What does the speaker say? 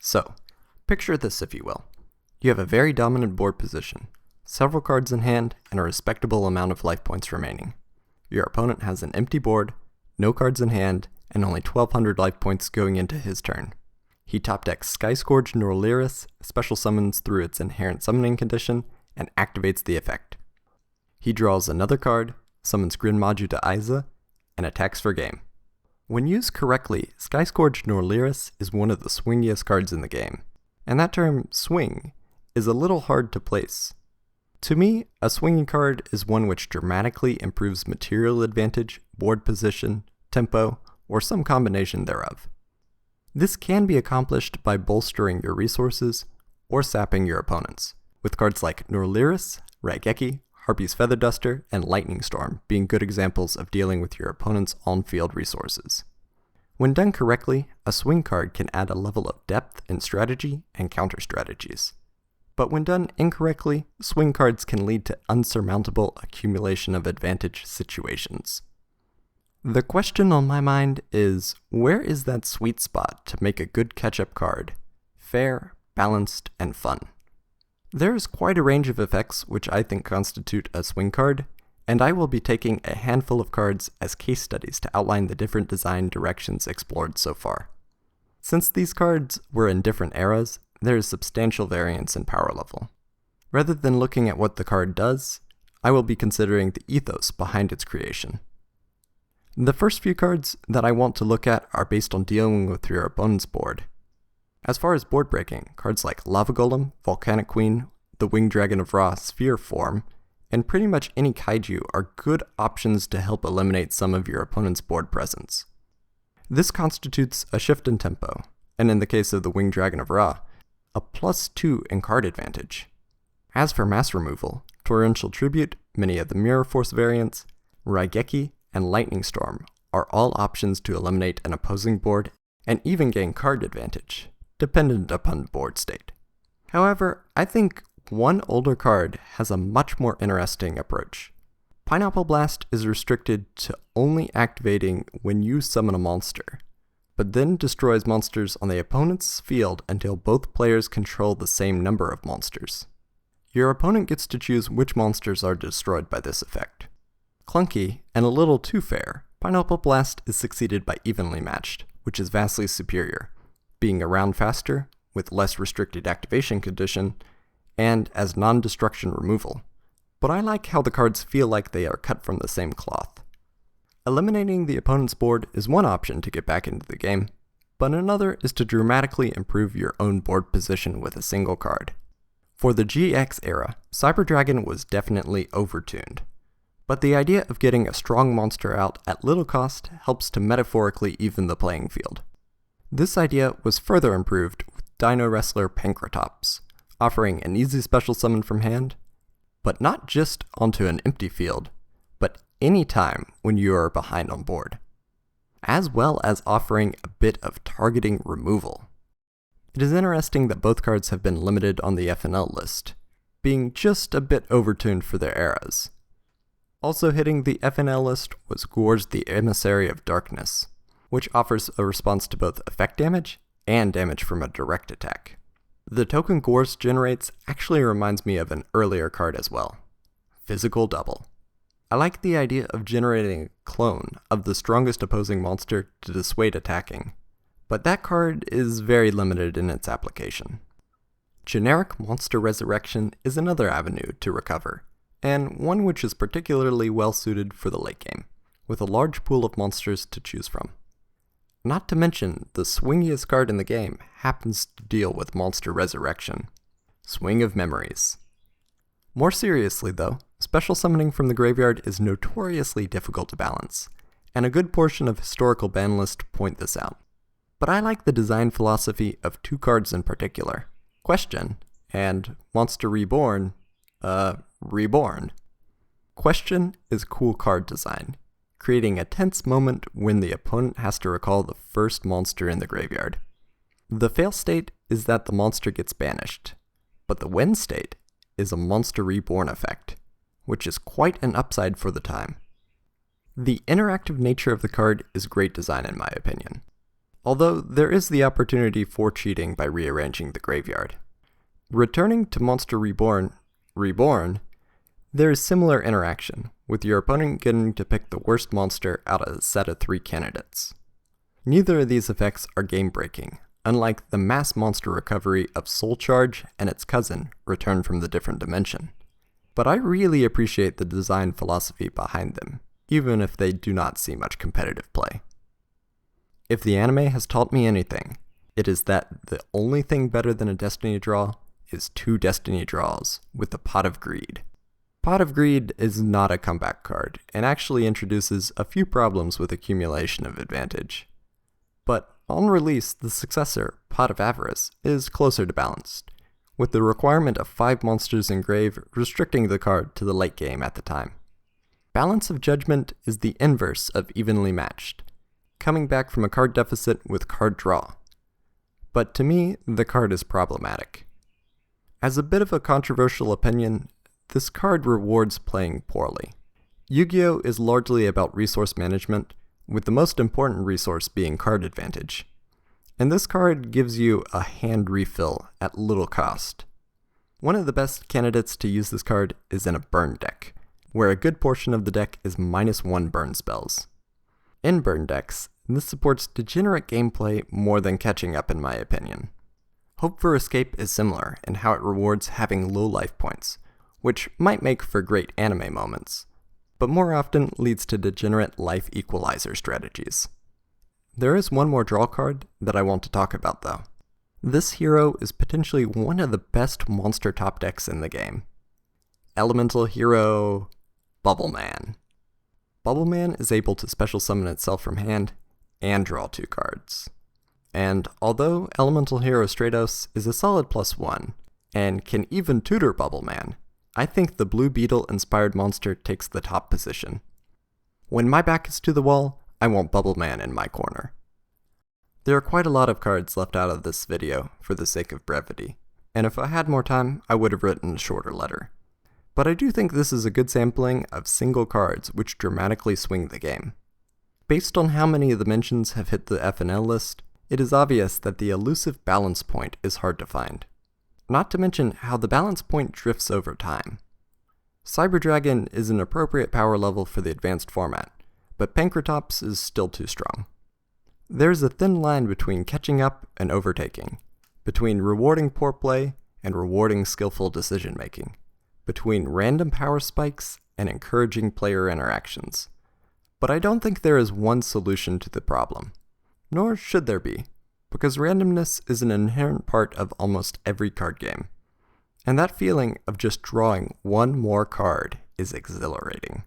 So, picture this if you will. You have a very dominant board position, several cards in hand, and a respectable amount of life points remaining. Your opponent has an empty board, no cards in hand, and only 1200 life points going into his turn. He top decks Skyscourge Norliris, special summons through its inherent summoning condition, and activates the effect. He draws another card, summons Grinmaju to Aiza, and attacks for game. When used correctly, Skyscourge Norliris is one of the swingiest cards in the game, and that term, swing, is a little hard to place. To me, a swinging card is one which dramatically improves material advantage, board position, tempo, or some combination thereof. This can be accomplished by bolstering your resources or sapping your opponents, with cards like Norliris, Raigeki, Harpy's Feather Duster, and Lightning Storm being good examples of dealing with your opponent's on-field resources. When done correctly, a swing card can add a level of depth in strategy and counter strategies. But when done incorrectly, swing cards can lead to unsurmountable accumulation of advantage situations. The question on my mind is, where is that sweet spot to make a good catch-up card fair, balanced, and fun? There is quite a range of effects which I think constitute a swing card, and I will be taking a handful of cards as case studies to outline the different design directions explored so far. Since these cards were in different eras, there is substantial variance in power level. Rather than looking at what the card does, I will be considering the ethos behind its creation. The first few cards that I want to look at are based on dealing with your opponent's board. As far as board breaking, cards like Lava Golem, Volcanic Queen, the Winged Dragon of Ra Sphere form, and pretty much any kaiju are good options to help eliminate some of your opponent's board presence. This constitutes a shift in tempo, and in the case of the Winged Dragon of Ra, a +2 in card advantage. As for mass removal, Torrential Tribute, many of the Mirror Force variants, Raigeki, and Lightning Storm are all options to eliminate an opposing board and even gain card advantage, dependent upon board state. However, I think one older card has a much more interesting approach. Pineapple Blast is restricted to only activating when you summon a monster, but then destroys monsters on the opponent's field until both players control the same number of monsters. Your opponent gets to choose which monsters are destroyed by this effect. Clunky and a little too fair, Pineapple Blast is succeeded by Evenly Matched, which is vastly superior, being around faster, with less restricted activation condition, and as non-destruction removal. But I like how the cards feel like they are cut from the same cloth. Eliminating the opponent's board is one option to get back into the game, but another is to dramatically improve your own board position with a single card. For the GX era, Cyber Dragon was definitely overtuned, but the idea of getting a strong monster out at little cost helps to metaphorically even the playing field. This idea was further improved with Dino Wrestler Pankratops, offering an easy special summon from hand, but not just onto an empty field, but any time when you are behind on board, as well as offering a bit of targeting removal. It is interesting that both cards have been limited on the FNL list, being just a bit overtuned for their eras. Also hitting the FNL list was Gorz the Emissary of Darkness, which offers a response to both effect damage and damage from a direct attack. The token Gorz generates actually reminds me of an earlier card as well, Physical Double. I like the idea of generating a clone of the strongest opposing monster to dissuade attacking, but that card is very limited in its application. Generic Monster Resurrection is another avenue to recover, and one which is particularly well suited for the late game, with a large pool of monsters to choose from. Not to mention, the swingiest card in the game happens to deal with Monster Resurrection, Swing of Memories. More seriously though, special summoning from the graveyard is notoriously difficult to balance, and a good portion of historical ban lists point this out. But I like the design philosophy of two cards in particular, Question and Monster Reborn, Reborn. Question is cool card design, creating a tense moment when the opponent has to recall the first monster in the graveyard. The fail state is that the monster gets banished, but the win state is a Monster Reborn effect, which is quite an upside for the time. The interactive nature of the card is great design in my opinion. although there is the opportunity for cheating by rearranging the graveyard. Returning to Monster Reborn, there is similar interaction, with your opponent getting to pick the worst monster out of a set of 3 candidates. Neither of these effects are game-breaking, unlike the mass monster recovery of Soul Charge and its cousin, Return from the Different Dimension. But I really appreciate the design philosophy behind them, even if they do not see much competitive play. If the anime has taught me anything, it is that the only thing better than a Destiny draw is 2 Destiny draws with the Pot of Greed. Pot of Greed is not a comeback card, and actually introduces a few problems with accumulation of advantage. But on release, the successor, Pot of Avarice, is closer to balanced, with the requirement of 5 monsters in grave restricting the card to the late game at the time. Balance of Judgment is the inverse of evenly matched, coming back from a card deficit with card draw. But to me, the card is problematic. As a bit of a controversial opinion, this card rewards playing poorly. Yu-Gi-Oh! Is largely about resource management, with the most important resource being card advantage. And this card gives you a hand refill at little cost. One of the best candidates to use this card is in a burn deck, where a good portion of the deck is -1 burn spells. In burn decks, this supports degenerate gameplay more than catching up in my opinion. Hope for Escape is similar in how it rewards having low life points, which might make for great anime moments, but more often leads to degenerate life equalizer strategies. There is one more draw card that I want to talk about though. This hero is potentially one of the best monster top decks in the game. Elemental hero Bubbleman. Bubbleman is able to special summon itself from hand and draw 2 cards. And although Elemental Hero Stratos is a solid +1, and can even tutor Bubbleman, I think the Blue Beetle inspired monster takes the top position. When my back is to the wall, I want Bubbleman in my corner. There are quite a lot of cards left out of this video for the sake of brevity, and if I had more time, I would have written a shorter letter. But I do think this is a good sampling of single cards which dramatically swing the game. Based on how many of the mentions have hit the FNL list, it is obvious that the elusive balance point is hard to find. Not to mention how the balance point drifts over time. Cyber Dragon is an appropriate power level for the advanced format, but Pankratops is still too strong. There's a thin line between catching up and overtaking, between rewarding poor play and rewarding skillful decision making, between random power spikes and encouraging player interactions. But I don't think there is one solution to the problem. Nor should there be, because randomness is an inherent part of almost every card game. And that feeling of just drawing one more card is exhilarating.